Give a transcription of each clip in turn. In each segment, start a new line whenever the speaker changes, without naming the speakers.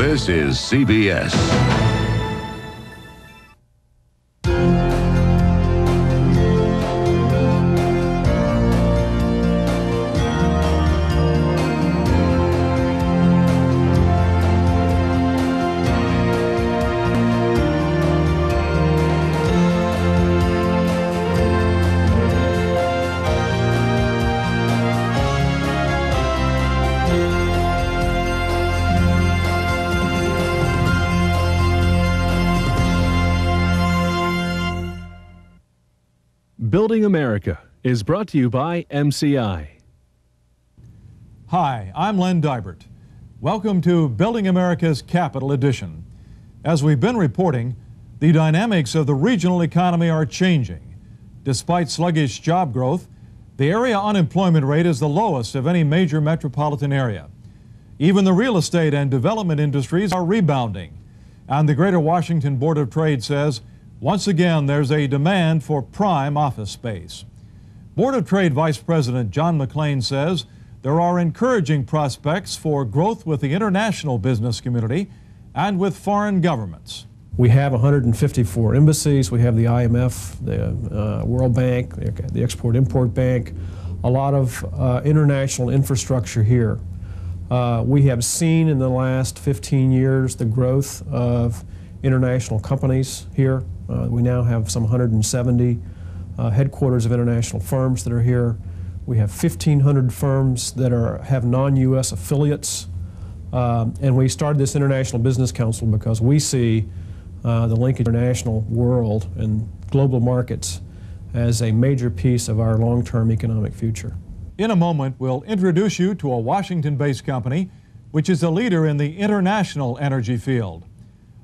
This is CBS.
Building America is brought to you by MCI.
Hi, I'm Len Dybert. Welcome to Building America's Capital Edition. As we've been reporting, the dynamics of the regional economy are changing. Despite sluggish job growth, the area unemployment rate is the lowest of any major metropolitan area. Even the real estate and development industries are rebounding. And the Greater Washington Board of Trade says, once again, there's a demand for prime office space. Board of Trade Vice President John McLean says there are encouraging prospects for growth with the international business community and with foreign governments.
We have 154 embassies. We have the IMF, the World Bank, the Export-Import Bank, a lot of international infrastructure here. We have seen in the last 15 years the growth of international companies here. We now have some 170 headquarters of international firms that are here. We have 1,500 firms that have non-U.S. affiliates. And we started this International Business Council because we see the linkage to the international world and global markets as a major piece of our long-term economic future.
In a moment, we'll introduce you to a Washington-based company which is a leader in the international energy field,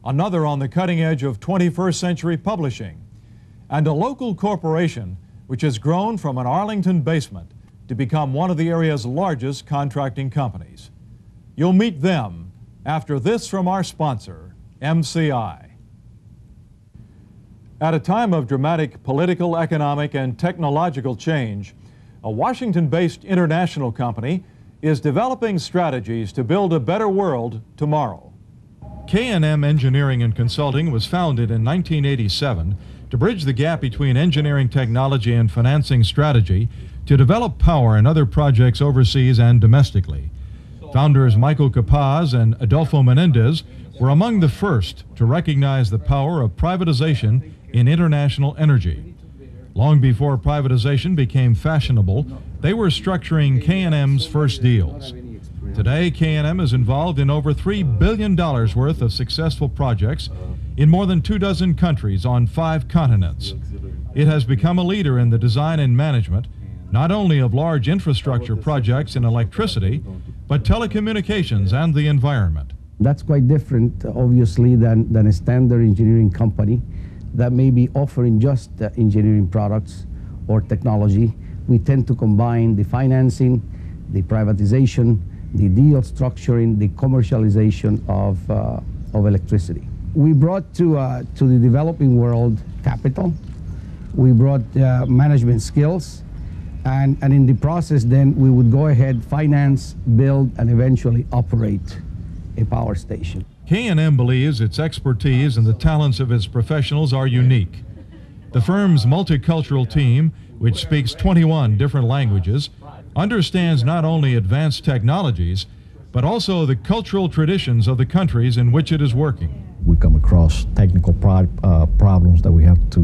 another on the cutting edge of 21st century publishing, and a local corporation which has grown from an Arlington basement to become one of the area's largest contracting companies. You'll meet them after this from our sponsor, MCI. At a time of dramatic political, economic, and technological change, a Washington-based international company is developing strategies to build a better world tomorrow. K&M Engineering and Consulting was founded in 1987 to bridge the gap between engineering technology and financing strategy to develop power and other projects overseas and domestically. Founders Michael Capaz and Adolfo Menendez were among the first to recognize the power of privatization in international energy. Long before privatization became fashionable, they were structuring K&M's first deals. Today, K&M is involved in over $3 billion worth of successful projects in more than 24 countries on 5 continents. It has become a leader in the design and management, not only of large infrastructure projects in electricity, but telecommunications and the environment.
That's quite different, obviously, than a standard engineering company that may be offering just engineering products or technology. We tend to combine the financing, the privatization, the deal structuring, the commercialization of electricity. We brought to the developing world capital. We brought management skills, and in the process then we would go ahead, finance, build, and eventually operate a power station.
K&M believes its expertise and the talents of its professionals are unique. The firm's multicultural team, which speaks 21 different languages, understands not only advanced technologies, but also the cultural traditions of the countries in which it is working.
We come across technical problems that we have to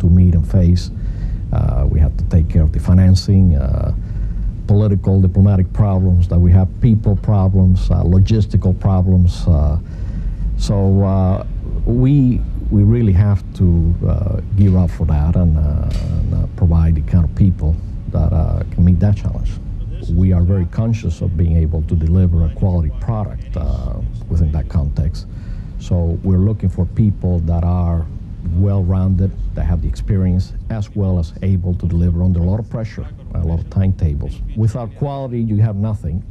meet and face. We have to take care of the financing, political, diplomatic problems that we have, people problems, logistical problems. So we really have to gear up for that and provide the kind of people that can meet that challenge. We are very conscious of being able to deliver a quality product within that context. So we're looking for people that are well-rounded, that have the experience, as well as able to deliver under a lot of pressure, a lot of timetables. Without quality, you have nothing.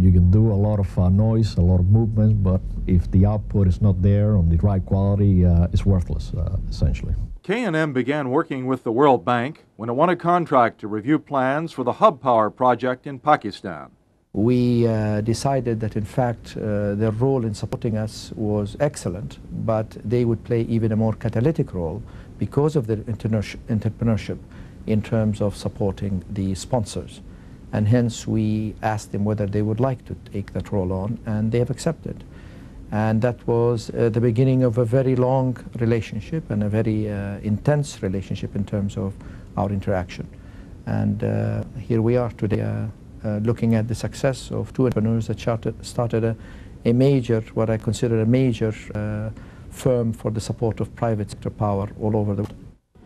You can do a lot of noise, a lot of movements, but if the output is not there on the right quality, it's worthless, essentially.
K&M began working with the World Bank when it won a contract to review plans for the hub power project in Pakistan.
We decided that in fact their role in supporting us was excellent, but they would play even a more catalytic role because of their entrepreneurship in terms of supporting the sponsors. And hence we asked them whether they would like to take that role on, and they have accepted. And that was the beginning of a very long relationship and a very intense relationship in terms of our interaction. And here we are today looking at the success of two entrepreneurs that started a major, what I consider a major firm for the support of private sector power all over the world.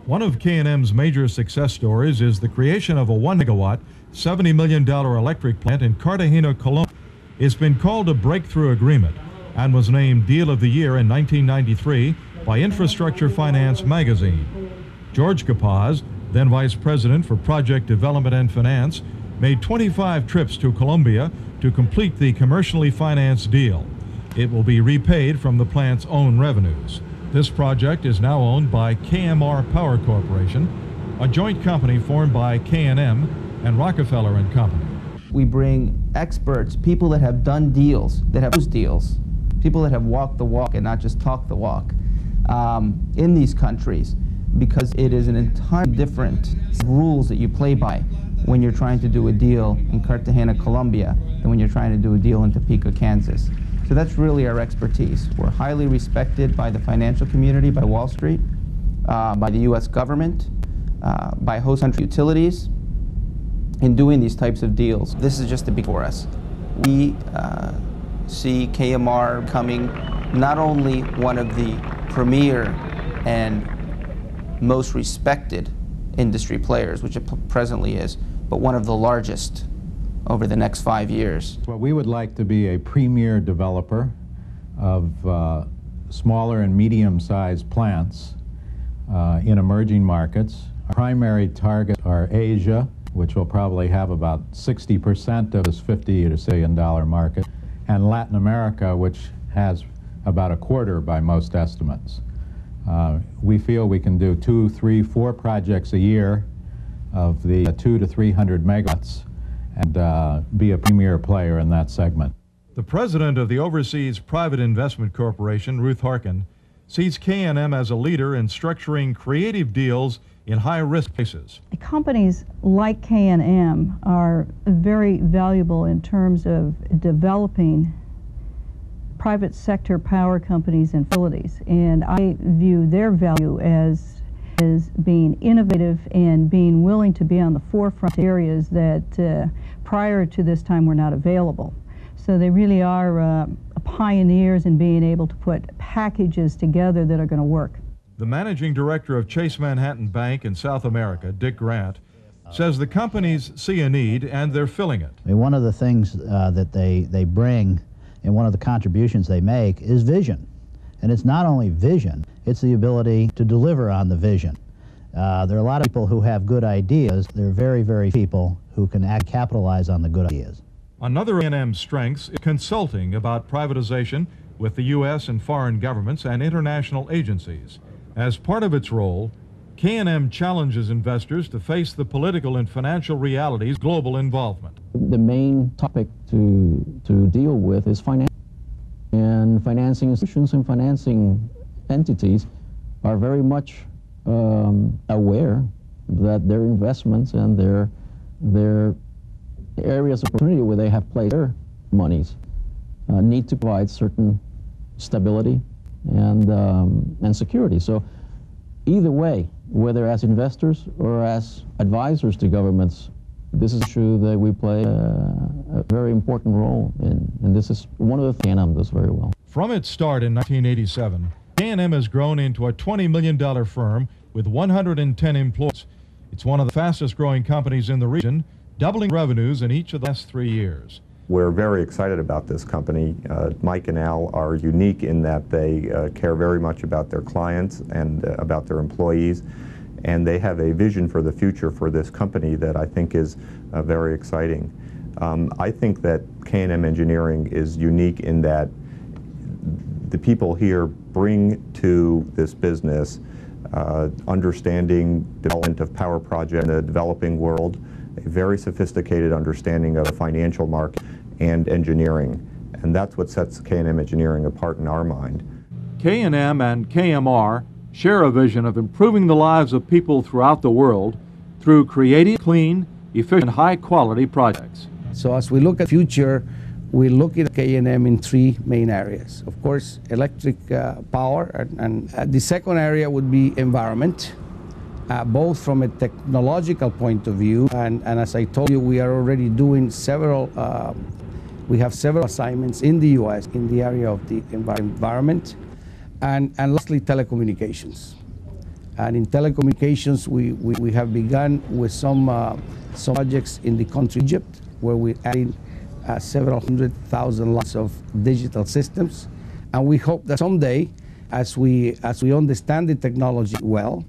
One of K&M's major success stories is the creation of a 1 megawatt, $70 million electric plant in Cartagena, Colombia. It's been called a breakthrough agreement and was named Deal of the Year in 1993 by Infrastructure Finance magazine. George Capaz, then Vice President for Project Development and Finance, made 25 trips to Colombia to complete the commercially financed deal. It will be repaid from the plant's own revenues. This project is now owned by KMR Power Corporation, a joint company formed by K&M and Rockefeller and Company.
We bring experts, people that have done deals, that have closed deals, people that have walked the walk and not just talked the walk in these countries, because it is an entirely different rules that you play by when you're trying to do a deal in Cartagena, Colombia, than when you're trying to do a deal in Topeka, Kansas. So that's really our expertise. We're highly respected by the financial community, by Wall Street, by the U.S. government, by host country utilities in doing these types of deals. This is just the beginning for us. We see KMR becoming not only one of the premier and most respected industry players, which it presently is, but one of the largest over the next 5 years.
Well, we would like to be a premier developer of smaller and medium-sized plants in emerging markets. Our primary targets are Asia, which will probably have about 60% of this $50 to $60 billion market, and Latin America, which has about a quarter by most estimates. We feel we can do 2, 3, 4 projects a year of the 200 to 300 megawatts and be a premier player in that segment.
The president of the Overseas Private Investment Corporation, Ruth Harkin, sees K&M as a leader in structuring creative deals in high-risk cases.
Companies like K&M are very valuable in terms of developing private sector power companies and facilities, and I view their value as being innovative and being willing to be on the forefront areas that prior to this time were not available. So they really are pioneers in being able to put packages together that are going to work.
The managing director of Chase Manhattan Bank in South America, Dick Grant, says the companies see a need and they're filling it.
I mean, one of the things that they bring and one of the contributions they make is vision. And it's not only vision, it's the ability to deliver on the vision. There are a lot of people who have good ideas. There are very, very few people who can capitalize on the good ideas.
Another K&M's strengths is consulting about privatization with the U.S. and foreign governments and international agencies. As part of its role, K&M challenges investors to face the political and financial realities of global involvement.
The main topic to deal with is finance. And financing institutions and financing entities are very much aware that their investments and their areas of opportunity where they have placed their monies need to provide certain stability and security. So either way, whether as investors or as advisors to governments, this is true that we play a very important role in, and this is one of the things K&M does very well.
From its start in 1987, K&M has grown into a $20 million firm with 110 employees. It's one of the fastest growing companies in the region, doubling revenues in each of the last 3 years.
We're very excited about this company. Mike and Al are unique in that they care very much about their clients and about their employees, and they have a vision for the future for this company that I think is very exciting. I think that K&M Engineering is unique in that the people here bring to this business understanding development of power projects in the developing world, a very sophisticated understanding of the financial market, and engineering. And that's what sets K&M Engineering apart in our mind.
K&M and KMR share a vision of improving the lives of people throughout the world through creative, clean, efficient, high-quality projects.
So as we look at the future, we look at K&M in three main areas. Of course, electric power, and the second area would be environment, both from a technological point of view, and as I told you, we are already doing we have several assignments in the U.S. in the area of the environment, and lastly, telecommunications. And in telecommunications, we have begun with some projects in the country Egypt, where we're adding several 100,000 lots of digital systems. And we hope that someday, as we understand the technology well,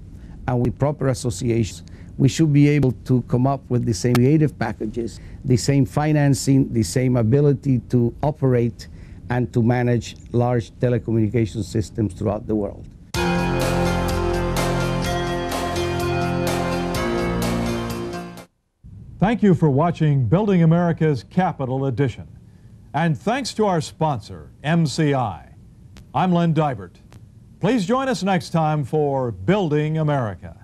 and with proper associations, we should be able to come up with the same creative packages, the same financing, the same ability to operate and to manage large telecommunication systems throughout the world.
Thank you for watching Building America's Capital Edition. And thanks to our sponsor, MCI. I'm Len Dybert. Please join us next time for Building America.